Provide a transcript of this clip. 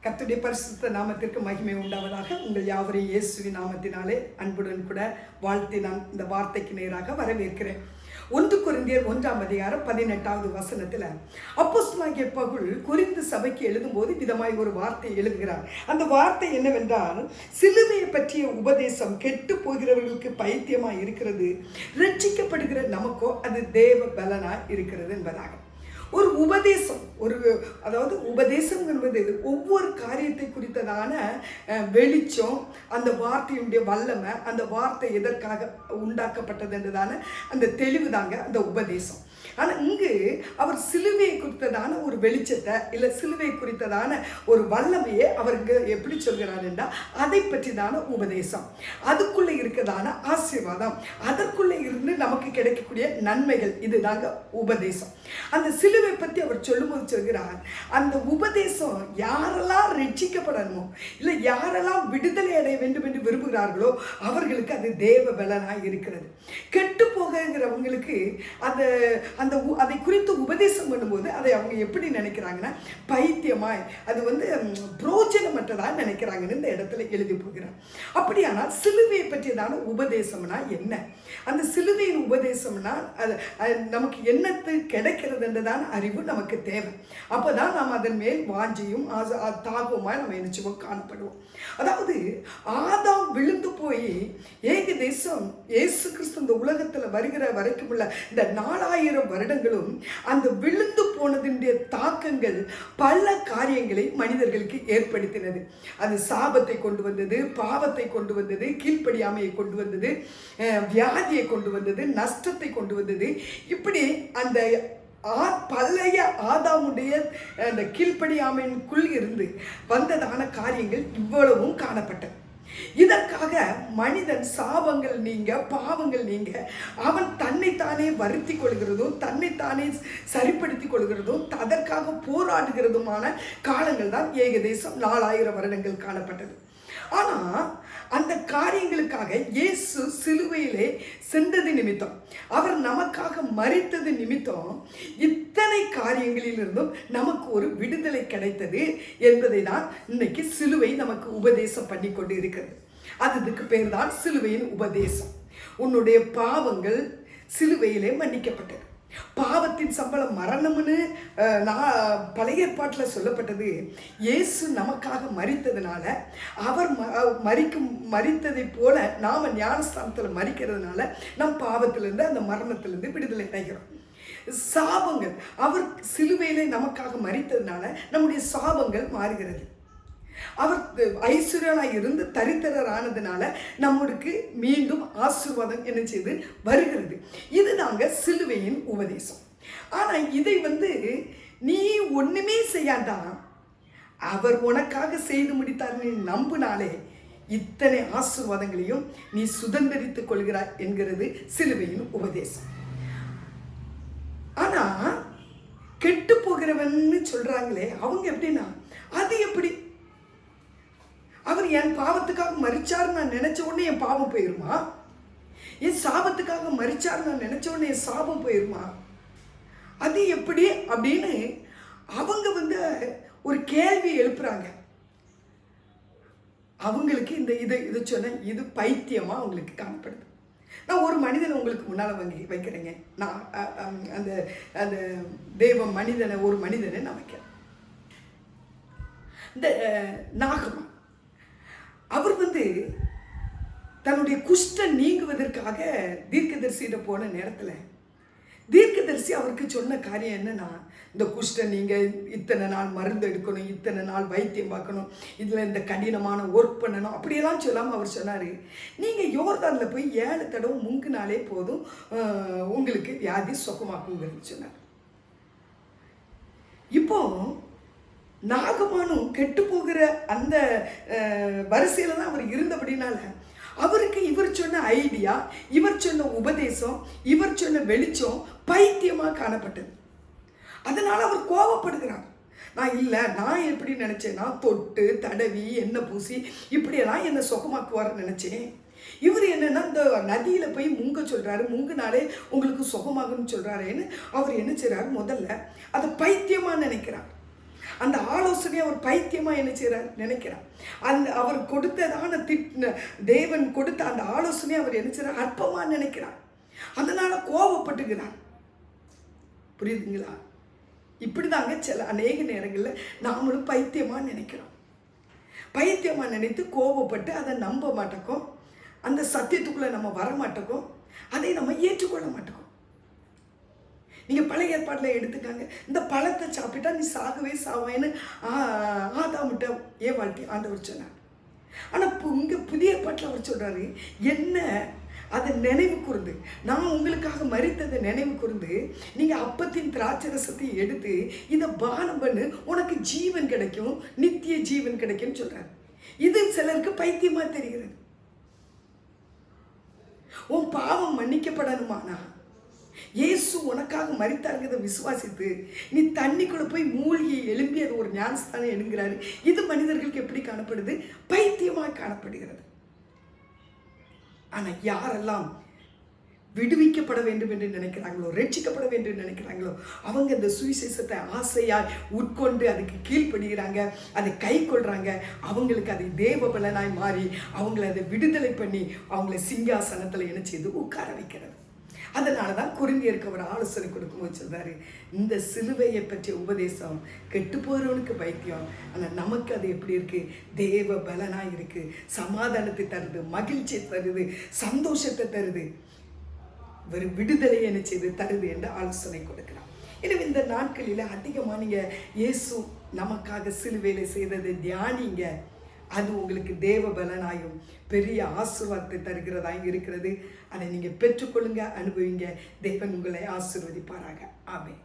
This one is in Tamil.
கர்த்தருடைய பரிசுத்த நாமத்திற்கு மகிமை உண்டாவதாக. உங்கள் யாவரையும் இயேசுவின் நாமத்தினாலே அன்புடன் கூட வாழ்த்தி நான் இந்த வார்த்தைக்கு நேராக வரவேற்கிறேன். 1 கொரிந்தியர் 1:18 அப்போஸ்தலனாகிய பவுல் கொரிந்து சபைக்கு எழுதும்போது விதமாய் ஒரு வார்த்தை எழுதுகிறார். அந்த வார்த்தை என்னவென்றால், சிலுவையை பற்றிய உபதேசம் கெட்டு போகிறவர்களுக்கு பைத்தியமாய் இருக்கிறது, ரட்சிக்கப்படுகிற நமக்கோ அது தேவ பலனாய் இருக்கிறது என்பதாக. ஒரு உபதேசம், அதாவது உபதேசம் என்பது ஒவ்வொரு காரியத்தை குறித்ததான வெளிச்சம், அந்த வார்த்தையுடைய வல்லமை, அந்த வார்த்தை எதற்காக உண்டாக்கப்பட்டது என்றதான அந்த தெளிவு தாங்க அந்த உபதேசம். ஆனால் இங்கு அவர் சிலுவையை குறித்ததான ஒரு வெளிச்சத்தை இல்லை சிலுவை குறித்ததான ஒரு வல்லமையை அவருக்கு எப்படி சொல்கிறார் என்றால், அதை பற்றி தான உபதேசம், அதுக்குள்ளே இருக்கிறதான ஆசீர்வாதம், அதற்குள்ளே இருந்து நமக்கு கிடைக்கக்கூடிய நன்மைகள், இதுதாங்க உபதேசம். அந்த சிலுவை பற்றி அவர் சொல்லும்போது சொல்கிறார், அந்த உபதேசம் யாரெல்லாம் ரட்சிக்கப்படணுமோ இல்லை யாரெல்லாம் விடுதலை அடைய வேண்டும் என்று விரும்புகிறார்களோ அவர்களுக்கு அது தேவ பலனாய் இருக்கிறது. கெட்டு போகிறவங்களுக்கு அதை குறித்து உபதேசம் பண்ணும்போது அதை அவங்க எப்படி நினைக்கிறாங்கன்னா, பைத்தியமாய், அது புரோஜனமற்றதாக நினைக்கிறாங்கன்னு இந்த இடத்துல எழுதி போகிறார். அப்படியானால் சிலுவையை பற்றியதான உபதேசம்னா என்ன? அந்த சிலுவையின் உபதேசம்னா அது நமக்கு என்னத்து கிடைக்கிறதுன்றதான அறிவு நமக்கு தேவை. அப்போதான் நாம் அதன் மேல் வாஞ்சியும் தாகவுமாய் நம்ம நிச்சயமாக காணப்படுவோம். அதாவது ஆதாம் விழுந்து போய் ஏகதேசம் இயேசு கிறிஸ்து இந்த உலகத்தில் வருகிற வரைக்கும் உள்ள இந்த 4000 வருடங்களும் அந்த விழுந்து போனதினுடைய தாக்கங்கள் பல காரியங்களை மனிதர்களுக்கு ஏற்படுத்தினது. அது சாபத்தை கொண்டு வந்தது, பாவத்தை கொண்டு வந்தது, கீழ்ப்படியாமையை கொண்டு வந்தது, வியாதியை கொண்டு வந்தது, நஷ்டத்தை கொண்டு வந்தது. இப்படி அந்த பழைய ஆதாமுடைய அந்த கீழ்ப்படியாமைக்குள் இருந்து வந்ததான காரியங்கள் இவ்வளவும் காணப்பட்டது. இதற்காக மனிதன் சாபங்கள் நீங்க, பாவங்கள் நீங்க, அவன் தன்னைத்தானே வருத்தி கொள்கிறதும் தன்னைத்தானே சரிப்படுத்திக் கொள்கிறதும் அதற்காக போராடுகிறதுமான காலங்கள் தான் ஏகதேசம் 4000 வருடங்கள் காணப்பட்டது. ஆனால் அந்த காரியங்களுக்காக இயேசு சிலுவையிலே சென்றது நிமித்தம், அவர் நமக்காக மரித்தது நிமித்தம் இத்தனை காரியங்களிலிருந்தும் நமக்கு ஒரு விடுதலை கிடைத்தது என்பதை தான் இன்னைக்கு சிலுவை நமக்கு உபதேசம் பண்ணி கொண்டு இருக்கிறது. அதுக்கு பேர் தான் சிலுவையின் உபதேசம். உன்னுடைய பாவங்கள் சிலுவையிலே மன்னிக்கப்பட்டது. பாவத்தின் சம்பளம் மரணம்னு பழைய ஏற்பாட்டில் சொல்லப்பட்டது. இயேசு நமக்காக மரித்ததுனால, அவர் மரித்ததை போல நாம் ஞானஸ்தானத்தில் மரிக்கிறதுனால நம் பாவத்திலிருந்து அந்த மரணத்திலிருந்து விடுதலை அடைகிறோம். சாபங்கள், அவர் சிலுவையிலே நமக்காக மரித்ததுனால நம்முடைய சாபங்கள் மாறுகிறது. அவர் ஐஸ்வர்யனாய் இருந்து தரித்திரர் ஆனதுனால நம்மளுக்கு மீண்டும் ஆசீர்வாதம் என்ன செய்து வருகிறது. இதுதாங்க சிலுவையின் உபதேசம். ஆனால் இதை நீ ஒண்ணுமே செய்யாதான், அவர் உனக்காக செய்து முடித்தார் நீ நம்பினாலே இத்தனை ஆசீர்வாதங்களையும் நீ சுதந்திரித்துக் கொள்கிறாய் என்கிறது சிலுவையின் உபதேசம். ஆனா கெட்டு போகிறவன்னு சொல்றாங்களே, அவங்க எப்படின்னா, அது எப்படி அவர் என் பாவத்துக்காக மரிச்சார் நான் நினைச்ச உடனே என் பாவம் போயிருமா? என் சாபத்துக்காக மரிச்சார் நான் நினைச்ச உடனே என் சாபம் போயிருமா? அது எப்படி அப்படின்னு அவங்க ஒரு கேள்வி எழுப்புறாங்க. அவங்களுக்கு இதை சொன்ன இது பைத்தியமா அவங்களுக்கு காணப்படுது. நான் ஒரு மனிதனை உங்களுக்கு முன்னால் வைக்கிறேங்க. நான் அந்த அந்த தெய்வ மனிதனை, ஒரு மனிதனை நான் வைக்கிறேன். இந்த நாகமா அவர் தன்னுடைய குஷ்டம் நீங்குவதற்காக தீர்க்கதரிசியிட போன நேரத்தில் தீர்க்கதரிசி அவருக்கு சொன்ன காரியம் என்னன்னா, இந்த குஷ்டம் நீங்கள் இத்தனை நாள் மருந்து எடுக்கணும், இத்தனை நாள் வைத்தியம் பார்க்கணும், இதில் இந்த கடினமான ஒர்க் பண்ணணும், அப்படியெல்லாம் சொல்லாமல் அவர் சொன்னார், நீங்கள் யோர்தானில் போய் 7 தடவை முங்கினாலே போதும், உங்களுக்கு வியாதி சுகமாக்குங்கிறது சொன்னார். இப்போ நாகமானும் கெட்டு போகிற அந்த வரிசையில் தான் அவர் இருந்தபடினால அவருக்கு இவர் சொன்ன ஐடியா, இவர் சொன்ன உபதேசம், இவர் சொன்ன வெளிச்சம் பைத்தியமாக காணப்பட்டது. அதனால் அவர் கோபப்படுகிறார். நான் எப்படி நினச்சேன்னா, தொட்டு தடவி எண்ணெய் பூசி இப்படியெல்லாம் என்னை சுகமாக்குவார்னு நினச்சேன். இவர் என்னன்னா இந்த நதியில் போய் முங்க சொல்கிறாரு, முங்குனாலே உங்களுக்கு சுகமாகுன்னு சொல்கிறாரேன்னு அவர் என்ன செய்கிறாரு, முதல்ல அதை பைத்தியமாக நினைக்கிறார். அந்த ஆலோசனையை அவர் பைத்தியமா என்ன செய்கிறார் நினைக்கிறார். அந்த அவர் கொடுத்ததான தேவன் கொடுத்த அந்த ஆலோசனையை அவர் என்ன செய்கிறார் அற்பமா நினைக்கிறார். அதனால கோபப்பட்டுக்கிறார். புரியுதுங்களா? இப்படிதாங்க சில அநேக நேரங்களில் நாமளும் பைத்தியமா நினைக்கிறோம். பைத்தியமா நினைத்து கோபப்பட்டு அதை நம்ப மாட்டோம். அந்த சத்தியத்துக்குள்ள நம்ம வர மாட்டோம். அதை நம்ம ஏற்றுக்கொள்ள மாட்டோம். நீங்க பழைய ஏற்பாட்டில் எடுத்துக்காங்க, இந்த பழத்தை சாப்பிட்டா நீ சாகவே சாவேன்னு ஆதாமிட்ட ஏவாள்ட்டி ஆண்டவர் சொன்னார். ஆனா இங்க புதிய ஏற்பாட்டில் அவர் சொல்றாரு, என்ன அதை நினைவு கூர்ந்து, நான் உங்களுக்காக மரித்ததை நினைவு கூர்ந்து நீங்க அப்பத்தின் திராட்சை ரசத்தை எடுத்து இதை பானம் பண்ணு, உனக்கு ஜீவன் கிடைக்கும், நித்திய ஜீவன் கிடைக்கும் சொல்றாரு. இது சிலருக்கு பைத்தியமா தெரிகிறது. உன் பாவம் மன்னிக்கப்படணுமானா இயேசு உனக்காக மரித்தாருங்கிறத விசுவாசித்து நீ தண்ணிக்குள்ள போய் மூழ்கி எழும்பி அது ஒரு ஞானஸ்தானம் எடுங்கிறாரு. இது மனிதர்களுக்கு எப்படி காணப்படுது? பைத்தியமாக காணப்படுகிறது. ஆனா யாரெல்லாம் விடுவிக்கப்பட வேண்டும் என்று நினைக்கிறாங்களோ, ரட்சிக்கப்பட வேண்டும் என்று நினைக்கிறாங்களோ, அவங்க இந்த சுவிசேஷத்தை ஆசையாய் உட்கொண்டு அதுக்கு கீழ்ப்படுகிறாங்க, அதை கை கொள்றாங்க. அவங்களுக்கு அதை தேவ பலனாய் மாறி அவங்களை அதை விடுதலை பண்ணி அவங்களை சிங்காசனத்தில் என்ன செய்து உட்கார வைக்கிறது. அதனால தான் கொரிந்தியருக்கு அவர் ஆலோசனை கொடுக்கும்போது சொல்றாரு, இந்த சிலுவையை பற்றிய உபதேசம் கெட்டு போறவனுக்கு பைத்தியம், ஆனால் நமக்கு அது எப்படி இருக்கு? தேவ பலனாய் இருக்கு, சமாதானத்தை தருது, மகிழ்ச்சியை தருது, சந்தோஷத்தை தருது, ஒரு விடுதலை என்ன செய்து தருது என்று ஆலோசனை கொடுக்கிறார். எனவே இந்த நாட்களில் அதிகமாக நீங்கள் இயேசு நமக்காக சிலுவையில செய்ததை தியானிங்க. அது உங்களுக்கு தேவ பலனாயும் பெரிய ஆசீர்வாதத்தை தருகிறதாயும் இருக்கிறது. அதை நீங்கள் பெற்றுக்கொள்ளுங்க, அனுபவிங்க. தேவன் உங்களை ஆசீர்வதிப்பாராக. ஆமென்.